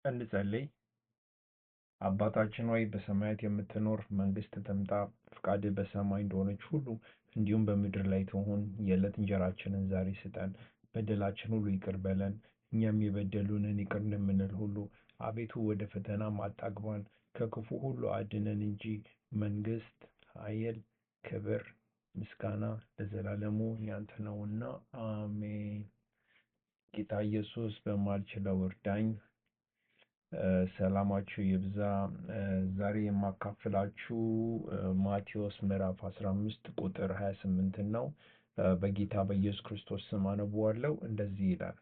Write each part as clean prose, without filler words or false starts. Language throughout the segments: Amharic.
እንጸልይ። አባታችን ሆይ በሰማያት የምትኖር መንግሥትህ ትምጣ፣ ፈቃድህ በሰማይ እንደሆነች ሁሉ እንዲሁም በምድር ላይ ትሁን። የዕለት እንጀራችንን ዛሬ ስጠን፣ በደላችን ሁሉ ይቅር በለን እኛም የበደሉንን ይቅር እንደምንል ሁሉ። አቤቱ ወደ ፈተናም አታግባን፣ ከክፉ ሁሉ አድነን እንጂ መንግሥት፣ ኃይል፣ ክብር፣ ምስጋና ለዘላለሙ ያንተ ነውና አሜን። ጌታ ኢየሱስ በማልችለው እርዳኝ። ሰላማችሁ ይብዛ። ዛሬ የማካፍላችሁ ማቴዎስ ምዕራፍ 15 ቁጥር 28 ነው። በጌታ በኢየሱስ ክርስቶስ ስም አነበዋለሁ። እንደዚህ ይላል።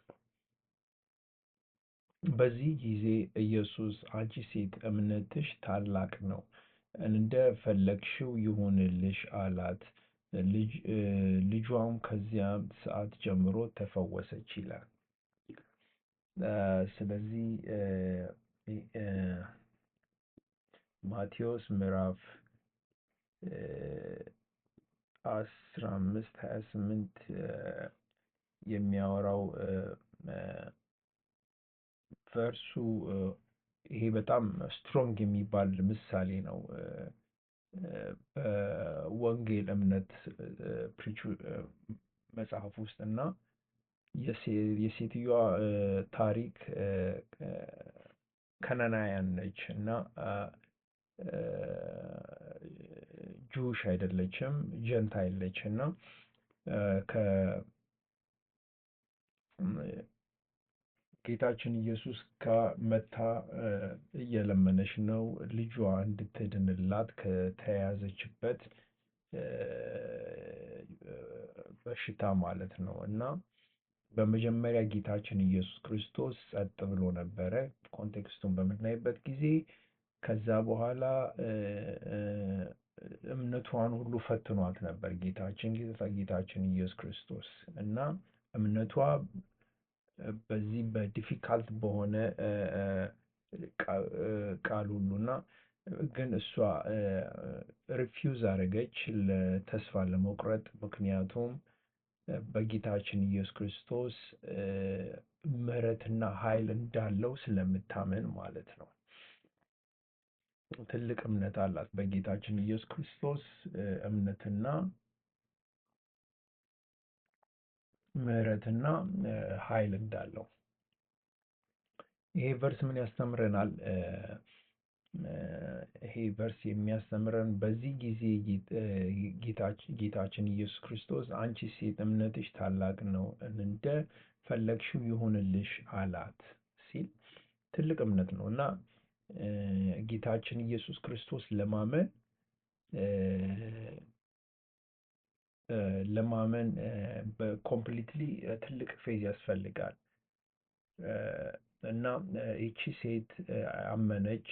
በዚህ ጊዜ ኢየሱስ አንቺ ሴት እምነትሽ ታላቅ ነው፣ እንደ ፈለግሽው ይሁንልሽ አላት። ልጇም ከዚያም ሰዓት ጀምሮ ተፈወሰች ይላል። ስለዚህ ማቴዎስ ምዕራፍ 15:28 የሚያወራው ቨርሱ ይሄ በጣም ስትሮንግ የሚባል ምሳሌ ነው። በወንጌል እምነት መጽሐፍ ውስጥ እና የሴትዮዋ ታሪክ ከነናያን ነች እና ጁሽ አይደለችም፣ ጀንታይል ነች እና ጌታችን ኢየሱስ ከመታ እየለመነች ነው ልጇ እንድትድንላት ከተያዘችበት በሽታ ማለት ነው። እና በመጀመሪያ ጌታችን ኢየሱስ ክርስቶስ ጸጥ ብሎ ነበረ ኮንቴክስቱን በምናይበት ጊዜ። ከዛ በኋላ እምነቷን ሁሉ ፈትኗት ነበር ጌታችን ኢየሱስ ክርስቶስ እና እምነቷ በዚህ በዲፊካልት በሆነ ቃል ሁሉና ግን እሷ ሪፊውዝ አደረገች ለተስፋ ለመቁረጥ። ምክንያቱም በጌታችን ኢየሱስ ክርስቶስ ምሕረትና ኃይል እንዳለው ስለምታመን ማለት ነው። ትልቅ እምነት አላት በጌታችን ኢየሱስ ክርስቶስ እምነትና ምሕረትና ኃይል እንዳለው። ይሄ ቨርስ ምን ያስተምረናል? ይሄ ቨርስ የሚያስተምረን በዚህ ጊዜ ጌታችን ኢየሱስ ክርስቶስ አንቺ ሴት እምነትሽ ታላቅ ነው፣ እንደ ፈለግሽው ይሁንልሽ አላት ሲል ትልቅ እምነት ነው እና ጌታችን ኢየሱስ ክርስቶስ ለማመን በኮምፕሊትሊ ትልቅ ፌዝ ያስፈልጋል። እና ይቺ ሴት አመነች።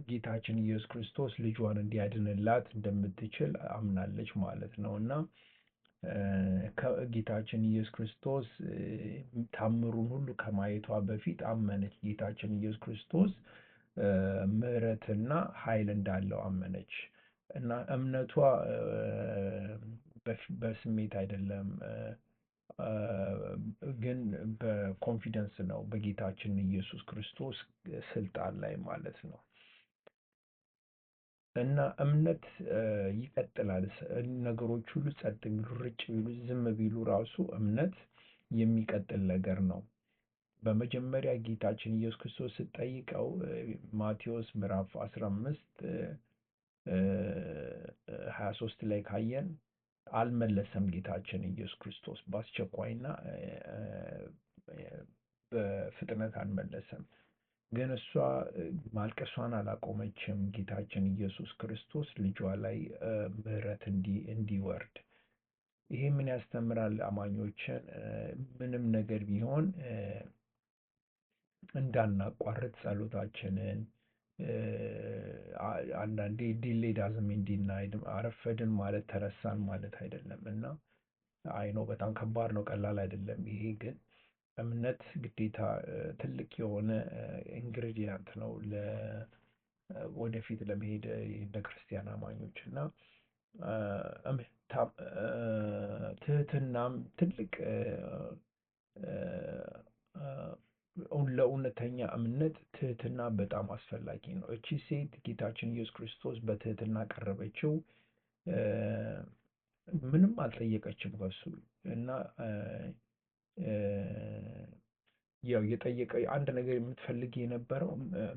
ጌታችን ኢየሱስ ክርስቶስ ልጇን እንዲያድንላት እንደምትችል አምናለች ማለት ነው። እና ጌታችን ኢየሱስ ክርስቶስ ታምሩን ሁሉ ከማየቷ በፊት አመነች። ጌታችን ኢየሱስ ክርስቶስ ምሕረትና ኃይል እንዳለው አመነች እና እምነቷ በስሜት አይደለም፣ ግን በኮንፊደንስ ነው በጌታችን ኢየሱስ ክርስቶስ ስልጣን ላይ ማለት ነው። እና እምነት ይቀጥላል። ነገሮች ሁሉ ጸጥ ቢሉ ርጭ ቢሉ ዝም ቢሉ ራሱ እምነት የሚቀጥል ነገር ነው። በመጀመሪያ ጌታችን ኢየሱስ ክርስቶስ ስትጠይቀው ማቴዎስ ምዕራፍ 15 23 ላይ ካየን አልመለሰም። ጌታችን ኢየሱስ ክርስቶስ በአስቸኳይና በፍጥነት አልመለሰም። ግን እሷ ማልቀሷን አላቆመችም። ጌታችን ኢየሱስ ክርስቶስ ልጇ ላይ ምሕረት እንዲወርድ። ይሄ ምን ያስተምራል? አማኞችን ምንም ነገር ቢሆን እንዳናቋርጥ ጸሎታችንን። አንዳንዴ ዲሌይ ዳዝንት ሚን ዲናይድ፣ አረፈድን ማለት ተረሳን ማለት አይደለም እና አይኖ በጣም ከባድ ነው፣ ቀላል አይደለም። ይሄ ግን እምነት ግዴታ ትልቅ የሆነ ኢንግሪዲየንት ነው ወደፊት ለመሄድ እንደ ክርስቲያን አማኞች እና ትህትናም ትልቅ ለእውነተኛ እምነት ትህትና በጣም አስፈላጊ ነው። እቺ ሴት ጌታችን ኢየሱስ ክርስቶስ በትህትና ቀረበችው። እ፣ ምንም አልጠየቀችም ከሱ እና እ፣ ያው የጠየቀ አንድ ነገር የምትፈልግ የነበረው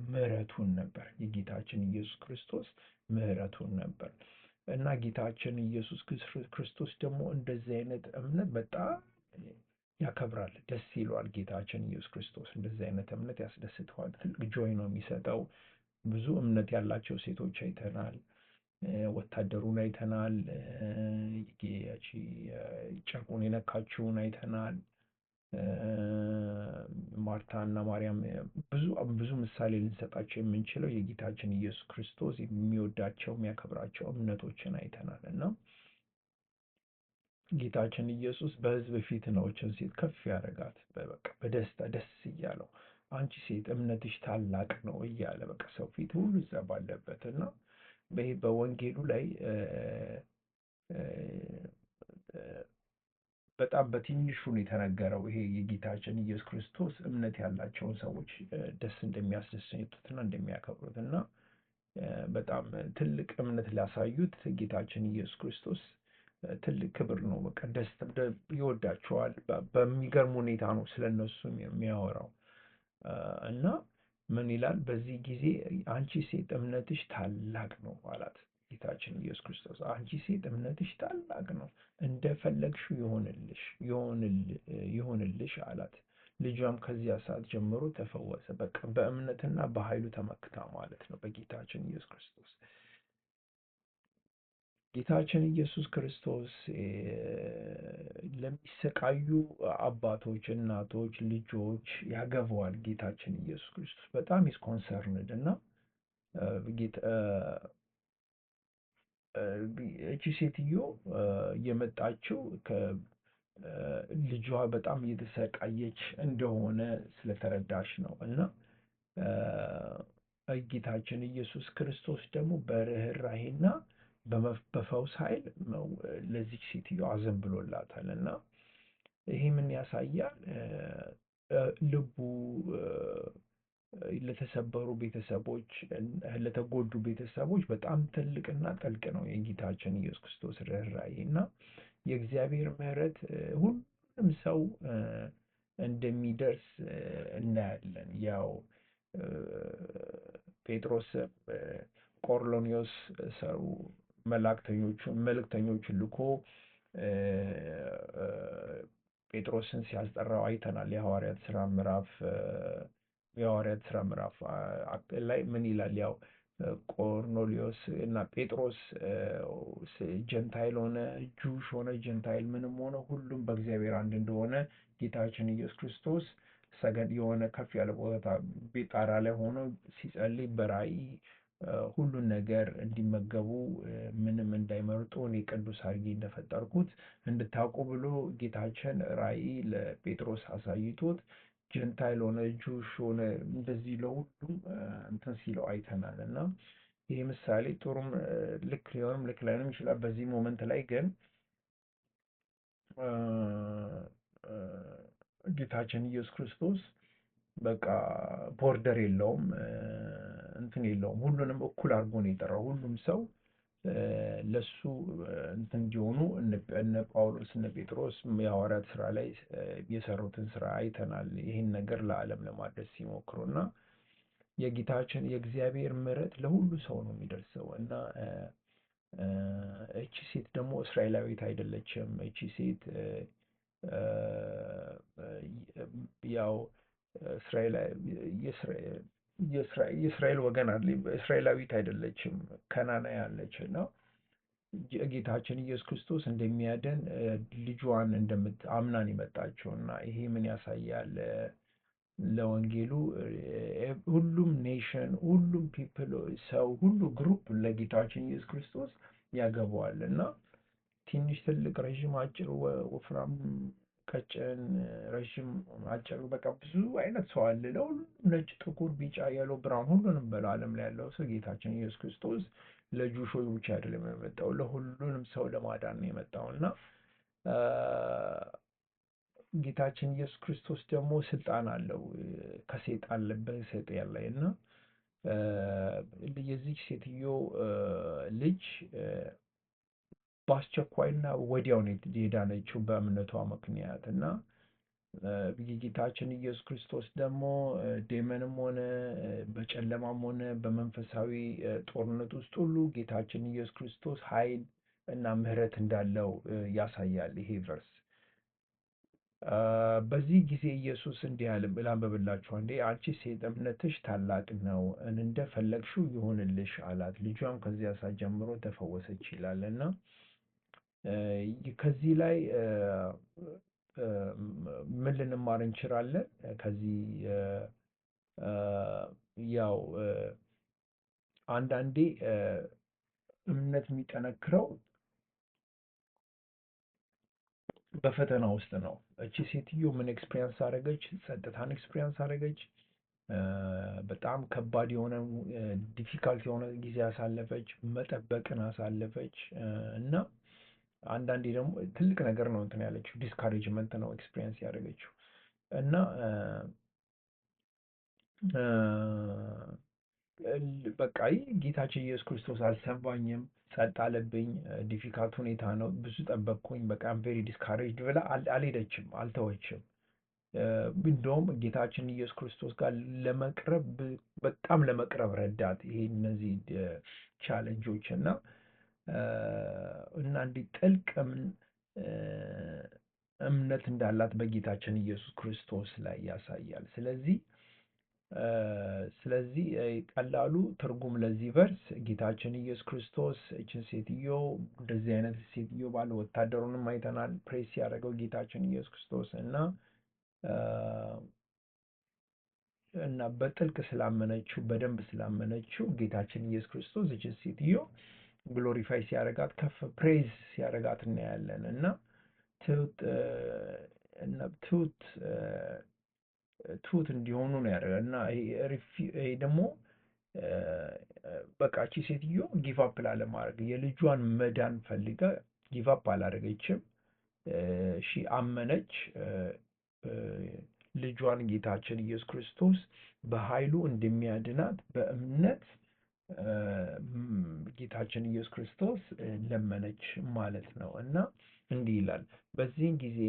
ምሕረቱን ነበር። የጌታችን ኢየሱስ ክርስቶስ ምሕረቱን ነበር እና ጌታችን ኢየሱስ ክርስቶስ ደግሞ እንደዚህ አይነት እምነት በጣም ያከብራል፣ ደስ ይለዋል። ጌታችን ኢየሱስ ክርስቶስ እንደዚህ አይነት እምነት ያስደስተዋል። ትልቅ ጆይ ነው የሚሰጠው። ብዙ እምነት ያላቸው ሴቶች አይተናል። ወታደሩን አይተናል። ያቺ ጨርቁን የነካችውን አይተናል። ማርታ እና ማርያም ብዙ ምሳሌ ልንሰጣቸው የምንችለው የጌታችን ኢየሱስ ክርስቶስ የሚወዳቸው የሚያከብራቸው እምነቶችን አይተናል እና ጌታችን ኢየሱስ በሕዝብ ፊት ነው እችን ሴት ከፍ ያደረጋት። በቃ በደስታ ደስ እያለው አንቺ ሴት እምነትሽ ታላቅ ነው እያለ በቃ ሰው ፊት ሁሉ እዛ ባለበት እና በወንጌሉ ላይ በጣም በትንሹ ነው የተነገረው። ይሄ የጌታችን ኢየሱስ ክርስቶስ እምነት ያላቸውን ሰዎች ደስ እንደሚያስደስቱትና እንደሚያከብሩት እና በጣም ትልቅ እምነት ላሳዩት ጌታችን ኢየሱስ ክርስቶስ ትልቅ ክብር ነው። በቃ ደስ ይወዳቸዋል። በሚገርም ሁኔታ ነው ስለነሱ የሚያወራው እና ምን ይላል? በዚህ ጊዜ አንቺ ሴት እምነትሽ ታላቅ ነው አላት። ጌታችን ኢየሱስ ክርስቶስ አንቺ ሴት እምነትሽ ታላቅ ነው፣ እንደፈለግሽው ይሆንልሽ አላት። ልጇም ከዚያ ሰዓት ጀምሮ ተፈወሰ። በቃ በእምነትና በኃይሉ ተመክታ ማለት ነው በጌታችን ኢየሱስ ክርስቶስ። ጌታችን ኢየሱስ ክርስቶስ ለሚሰቃዩ አባቶች፣ እናቶች፣ ልጆች ያገባዋል። ጌታችን ኢየሱስ ክርስቶስ በጣም ኢዝ ኮንሰርንድ እና እቺ ሴትዮ የመጣችው ልጇ በጣም እየተሰቃየች እንደሆነ ስለተረዳች ነው እና ጌታችን ኢየሱስ ክርስቶስ ደግሞ በርኅራኄና በፈውስ ኃይል ለዚች ሴትዮ አዘንብሎላታል እና ይሄ ምን ያሳያል? ልቡ ለተሰበሩ ቤተሰቦች፣ ለተጎዱ ቤተሰቦች በጣም ትልቅና ጥልቅ ነው የጌታችን ኢየሱስ ክርስቶስ ርኅራኄ እና የእግዚአብሔር ምሕረት ሁሉም ሰው እንደሚደርስ እናያለን። ያው ጴጥሮስ ቆርኔሌዎስ ሰው መልእክተኞቹን ልኮ ጴጥሮስን ሲያስጠራው አይተናል። የሐዋርያት ሥራ ምዕራፍ ላይ ምን ይላል? ያው ቆርኔሌዎስ እና ጴጥሮስ ጀንታይል ሆነ ጁሽ ሆነ ጀንታይል ምንም ሆነ ሁሉም በእግዚአብሔር አንድ እንደሆነ ጌታችን ኢየሱስ ክርስቶስ የሆነ ከፍ ያለ ቦታ ቤት ጣራ ላይ ሆኖ ሲጸልይ በራእይ ሁሉን ነገር እንዲመገቡ ምንም እንዳይመርጡ እኔ ቅዱስ አድርጌ እንደፈጠርኩት እንድታውቁ ብሎ ጌታችን ራእይ ለጴጥሮስ አሳይቶት ጀንታይል ሆነ ጁሽ ሆነ እንደዚህ ለሁሉም እንትን ሲለው አይተናል እና ይህ ምሳሌ ጥሩም ልክ ሊሆንም ልክ ላይሆንም ይችላል። በዚህ ሞመንት ላይ ግን ጌታችን ኢየሱስ ክርስቶስ በቃ ቦርደር የለውም፣ እንትን የለውም። ሁሉንም እኩል አድርጎ ነው የጠራው። ሁሉም ሰው ለሱ እንትን እንዲሆኑ እነ ጳውሎስ እነ ጴጥሮስ የሐዋርያት ሥራ ላይ የሰሩትን ስራ አይተናል። ይህን ነገር ለዓለም ለማድረስ ሲሞክሩ እና የጌታችን የእግዚአብሔር ምሕረት ለሁሉ ሰው ነው የሚደርሰው እና እቺ ሴት ደግሞ እስራኤላዊት አይደለችም። እቺ ሴት ያው የእስራኤል ወገን አለ፣ እስራኤላዊት አይደለችም፣ ከናና ያለች ነው። ጌታችን ኢየሱስ ክርስቶስ እንደሚያድን ልጇን አምናን የመጣችው እና ይሄ ምን ያሳያል? ለወንጌሉ ሁሉም ኔሽን፣ ሁሉም ፒፕል፣ ሰው ሁሉ ግሩፕ ለጌታችን ኢየሱስ ክርስቶስ ያገባዋል እና ትንሽ፣ ትልቅ፣ ረዥም፣ አጭር፣ ወፍራም፣ ቀጭን፣ ረዥም፣ አጭር በቃ ብዙ አይነት ሰው አለ። ለሁሉም ነጭ፣ ጥቁር፣ ቢጫ፣ የሎ፣ ብራውን ሁሉንም በዓለም ላይ ያለው ሰው ጌታችን ኢየሱስ ክርስቶስ ለጁሾች ብቻ አይደለም የመጣው ለሁሉንም ሰው ለማዳን ነው የመጣው እና ጌታችን ኢየሱስ ክርስቶስ ደግሞ ስልጣን አለው ከሰይጣን በሰይጣን ላይ እና የዚች ሴትዮ ልጅ በአስቸኳይና ወዲያው ነው የዳነችው በእምነቷ ምክንያት እና የጌታችን ኢየሱስ ክርስቶስ ደግሞ ዴመንም ሆነ በጨለማም ሆነ በመንፈሳዊ ጦርነት ውስጥ ሁሉ ጌታችን ኢየሱስ ክርስቶስ ኃይል እና ምሕረት እንዳለው ያሳያል ይሄ ቨርስ። በዚህ ጊዜ ኢየሱስ እንዲህ አለ፣ ላንብብላችሁ አንዴ። አንቺ ሴት እምነትሽ ታላቅ ነው፣ እንደፈለግሽው ይሁንልሽ አላት። ልጇም ከዚያ ሰዓት ጀምሮ ተፈወሰች ይላል እና ከዚህ ላይ ምን ልንማር እንችላለን? ከዚህ ያው አንዳንዴ እምነት የሚጠነክረው በፈተና ውስጥ ነው። እቺ ሴትዮ ምን ኤክስፒሪየንስ አደረገች? ጸጥታን ኤክስፒሪየንስ አደረገች። በጣም ከባድ የሆነ ዲፊካልት የሆነ ጊዜ አሳለፈች፣ መጠበቅን አሳለፈች እና አንዳንዴ ደግሞ ትልቅ ነገር ነው እንትን ያለችው ዲስካሬጅመንት ነው ኤክስፒሪየንስ ያደረገችው እና በቃ ጌታችን ኢየሱስ ክርስቶስ አልሰማኝም፣ ጸጥ አለብኝ፣ ዲፊካልት ሁኔታ ነው፣ ብዙ ጠበቅኩኝ፣ በቃ ቬሪ ዲስካሬጅድ ብላ አልሄደችም፣ አልተወችም። እንደውም ጌታችን ኢየሱስ ክርስቶስ ጋር ለመቅረብ በጣም ለመቅረብ ረዳት ይሄ እነዚህ ቻለንጆች እና እንዲህ ጥልቅ እምነት እንዳላት በጌታችን ኢየሱስ ክርስቶስ ላይ ያሳያል። ስለዚህ ቀላሉ ትርጉም ለዚህ ቨርስ ጌታችን ኢየሱስ ክርስቶስ እችን ሴትዮ እንደዚህ አይነት ሴትዮ ባለ ወታደሩንም አይተናል ፕሬስ ያደረገው ጌታችን ኢየሱስ ክርስቶስ እና በጥልቅ ስላመነችው በደንብ ስላመነችው ጌታችን ኢየሱስ ክርስቶስ እችን ሴትዮ ግሎሪፋይ ሲያደርጋት ከፍ ፕሬዝ ሲያደርጋት እናያለን እና ትሁት እንዲሆኑ ነው ያደረገ እና ይሄ ደግሞ በቃ እቺ ሴትዮ ጊቭ አፕ ላለማድረግ የልጇን መዳን ፈልጋ ጊቭ አፕ አላደረገችም። ሺ አመነች። ልጇን ጌታችን ኢየሱስ ክርስቶስ በኃይሉ እንደሚያድናት በእምነት ጌታችን ኢየሱስ ክርስቶስ ለመነች ማለት ነው እና እንዲህ ይላል፣ በዚህን ጊዜ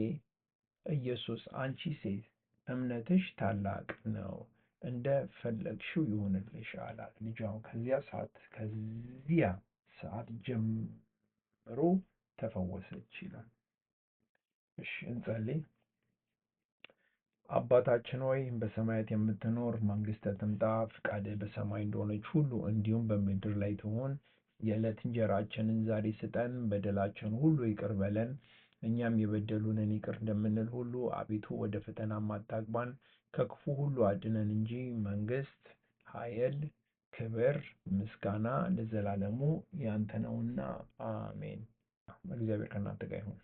ኢየሱስ አንቺ ሴት እምነትሽ ታላቅ ነው፣ እንደፈለግሽው ይሁንልሽ አላት። ልጇም ከዚያ ሰዓት ጀምሮ ተፈወሰች ይላል። እሺ እንጸልይ። አባታችን ሆይ በሰማያት የምትኖር፣ መንግሥትህ ትምጣ፣ ፈቃድህ በሰማይ እንደሆነች ሁሉ እንዲሁም በምድር ላይ ትሁን። የዕለት እንጀራችንን ዛሬ ስጠን፣ በደላችንን ሁሉ ይቅር በለን እኛም የበደሉንን ይቅር እንደምንል ሁሉ፣ አቤቱ ወደ ፈተናም አታግባን ከክፉ ሁሉ አድነን እንጂ መንግሥት፣ ኃይል፣ ክብር፣ ምስጋና ለዘላለሙ ያንተ ነውና፣ አሜን። እግዚአብሔር ከእናንተ ጋር ይሁን።